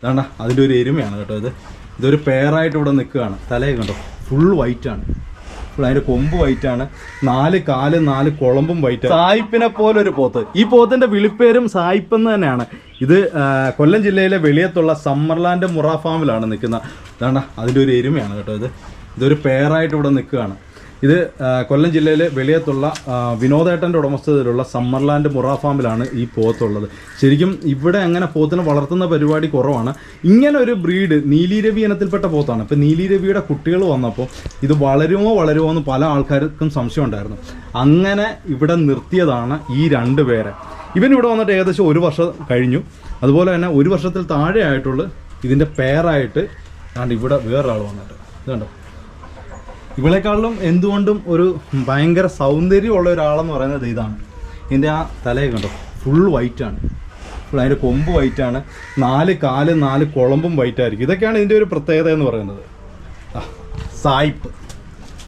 ഇതാണ്ട അതിൻ്റെ ഒരു എരുമയാണ് കേട്ടോ. ഇതൊരു പെയറായിട്ട് ഇവിടെ നിൽക്കുകയാണ്. തലയൊക്കെ കണ്ടോ, ഫുൾ വൈറ്റാണ്. ഫുൾ അതിൻ്റെ കൊമ്പ് വൈറ്റാണ്. 4 കാല് 4 കുളമ്പും വൈറ്റ്. സായിപ്പിനെ പോലൊരു പോത്ത്. ഈ പോത്തിൻ്റെ വിളിപ്പേരും സായിപ്പ് എന്ന് തന്നെയാണ്. ഇത് കൊല്ലം ജില്ലയിലെ വെളിയത്തുള്ള സമ്മർലാൻഡ് മുറ ഫാമിലാണ് നിൽക്കുന്നത്. ഇതാണ്ട അതിൻ്റെ ഒരു എരുമയാണ് കേട്ടോ. ഇതൊരു പെയറായിട്ട് ഇവിടെ നിൽക്കുകയാണ്. ഇത് കൊല്ലം ജില്ലയിലെ വെളിയത്തുള്ള വിനോദേട്ടൻ്റെ ഉടമസ്ഥതയിലുള്ള സമ്മർലാൻഡ് മുറ ഫാമിലാണ് ഈ പോത്തുള്ളത്. ശരിക്കും ഇവിടെ അങ്ങനെ പോത്തിനെ വളർത്തുന്ന പരിപാടി കുറവാണ്. ഇങ്ങനെ ഒരു ബ്രീഡ് നീലിരവി ഇനത്തിൽപ്പെട്ട പോത്താണ്. ഇപ്പം നീലിരവിയുടെ കുട്ടികൾ വന്നപ്പോൾ ഇത് വളരുമോ എന്ന് പല ആൾക്കാർക്കും സംശയം ഉണ്ടായിരുന്നു. അങ്ങനെ ഇവിടെ നിർത്തിയതാണ് ഈ 2 പേരെ. ഇവനിവിടെ വന്നിട്ട് ഏകദേശം 1 വർഷം കഴിഞ്ഞു. അതുപോലെ തന്നെ 1 വർഷത്തിൽ താഴെ ആയിട്ടുള്ള ഇതിൻ്റെ പെയറായിട്ട് ഇവിടെ വേറൊരാൾ വന്നിട്ട് ഇതുണ്ടോ. ഇവളെക്കാളിലും എന്തുകൊണ്ടും ഒരു ഭയങ്കര സൗന്ദര്യമുള്ള ഒരാളെന്ന് പറയുന്നത് ഇതാണ്. ഇതിൻ്റെ ആ തലയൊക്കെ കണ്ടോ, ഫുൾ വൈറ്റാണ്. ഫുൾ അതിൻ്റെ കൊമ്പ് വൈറ്റാണ്. 4 കാല് 4 കുളമ്പും വൈറ്റായിരിക്കും. ഇതൊക്കെയാണ് ഇതിൻ്റെ ഒരു പ്രത്യേകത എന്ന് പറയുന്നത്. സായിപ്പ്.